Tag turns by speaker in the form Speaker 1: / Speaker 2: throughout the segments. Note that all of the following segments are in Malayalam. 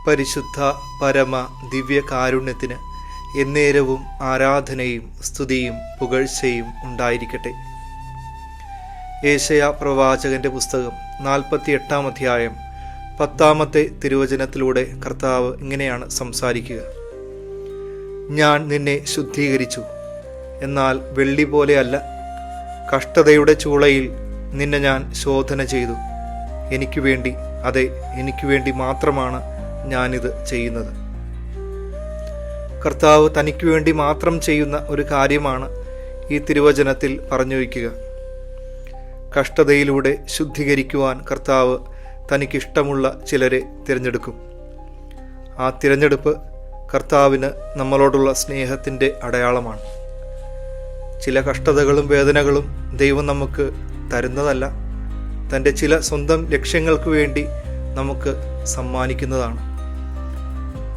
Speaker 1: പരിശുദ്ധ പരമ ദിവ്യ കാരുണ്യത്തിന് എന്നേരവും ആരാധനയും സ്തുതിയും പുകഴ്ചയും ഉണ്ടായിരിക്കട്ടെ. ഏശയ്യാ പ്രവാചകന്റെ പുസ്തകം 48-ാം അധ്യായം 10-ാമത്തെ തിരുവചനത്തിലൂടെ കർത്താവ് ഇങ്ങനെയാണ് സംസാരിക്കുക. ഞാൻ നിന്നെ ശുദ്ധീകരിച്ചു, എന്നാൽ വെള്ളി പോലെയല്ല. കഷ്ടതയുടെ ചൂളയിൽ നിന്നെ ഞാൻ ശോധന ചെയ്തു. എനിക്ക് വേണ്ടി, അതെ, എനിക്ക് വേണ്ടി മാത്രമാണ് ഞാനിത് ചെയ്യുന്നത്. കർത്താവ് തനിക്ക് വേണ്ടി മാത്രം ചെയ്യുന്ന ഒരു കാര്യമാണ് ഈ തിരുവചനത്തിൽ പറഞ്ഞു വയ്ക്കുക. കഷ്ടതയിലൂടെ ശുദ്ധീകരിക്കുവാൻ കർത്താവ് തനിക്കിഷ്ടമുള്ള ചിലരെ തിരഞ്ഞെടുക്കും. ആ തിരഞ്ഞെടുപ്പ് കർത്താവിന് നമ്മളോടുള്ള സ്നേഹത്തിൻ്റെ അടയാളമാണ്. ചില കഷ്ടതകളും വേദനകളും ദൈവം നമുക്ക് തരുന്നതല്ല, തൻ്റെ ചില സ്വന്തം ലക്ഷ്യങ്ങൾക്ക് വേണ്ടി നമുക്ക് സമ്മാനിക്കുന്നതാണ്.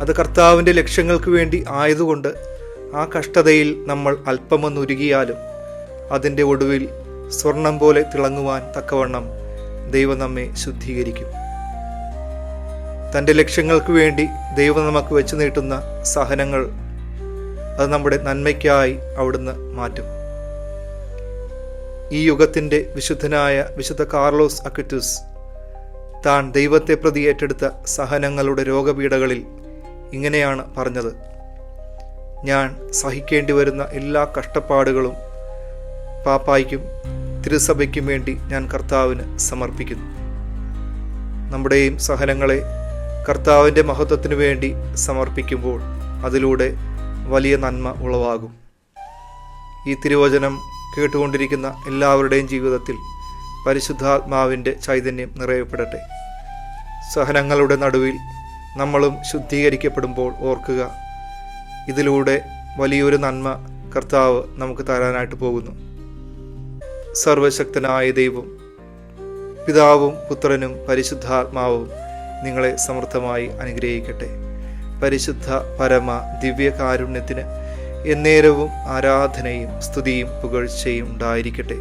Speaker 1: അത് കർത്താവിൻ്റെ ലക്ഷ്യങ്ങൾക്ക് വേണ്ടി ആയതുകൊണ്ട് ആ കഷ്ടതയിൽ നമ്മൾ അല്പമൊന്നുരുകിയാലും അതിൻ്റെ ഒടുവിൽ സ്വർണം പോലെ തിളങ്ങുവാൻ തക്കവണ്ണം ദൈവം നമ്മെ ശുദ്ധീകരിക്കും. തൻ്റെ ലക്ഷ്യങ്ങൾക്ക് വേണ്ടി ദൈവം നമുക്ക് വെച്ച് നീട്ടുന്ന സഹനങ്ങൾ അത് നമ്മുടെ നന്മയ്ക്കായി അവിടുന്ന് മാറ്റും. ഈ യുഗത്തിൻ്റെ വിശുദ്ധനായ വിശുദ്ധ കാർലോസ് അക്വിറ്റസ് താൻ ദൈവത്തെ പ്രതി ഏറ്റെടുത്ത സഹനങ്ങളുടെ രോഗപീഠകളിൽ ഇങ്ങനെയാണ് പറഞ്ഞത്: ഞാൻ സഹിക്കേണ്ടി വരുന്ന എല്ലാ കഷ്ടപ്പാടുകളും പാപ്പായ്ക്കും തിരുസഭയ്ക്കും വേണ്ടി ഞാൻ കർത്താവിന് സമർപ്പിക്കുന്നു. നമ്മുടെയും സഹനങ്ങളെ കർത്താവിൻ്റെ മഹത്വത്തിനു വേണ്ടി സമർപ്പിക്കുമ്പോൾ അതിലൂടെ വലിയ നന്മ ഉളവാകും. ഈ തിരുവചനം കേട്ടുകൊണ്ടിരിക്കുന്ന എല്ലാവരുടെയും ജീവിതത്തിൽ പരിശുദ്ധാത്മാവിൻ്റെ ചൈതന്യം നിറയപ്പെടട്ടെ. സഹനങ്ങളുടെ നടുവിൽ നമ്മളും ശുദ്ധീകരിക്കപ്പെടുമ്പോൾ ഓർക്കുക, ഇതിലൂടെ വലിയൊരു നന്മ കർത്താവ് നമുക്ക് തരാനായിട്ട് പോകുന്നു. സർവശക്തനായ ദൈവം, പിതാവും പുത്രനും പരിശുദ്ധാത്മാവും നിങ്ങളെ സമൃദ്ധമായി അനുഗ്രഹിക്കട്ടെ. പരിശുദ്ധ പരമ ദിവ്യ കാരുണ്യത്തിന് എന്നേരവും ആരാധനയും സ്തുതിയും പുകഴ്ചയും ഉണ്ടായിരിക്കട്ടെ.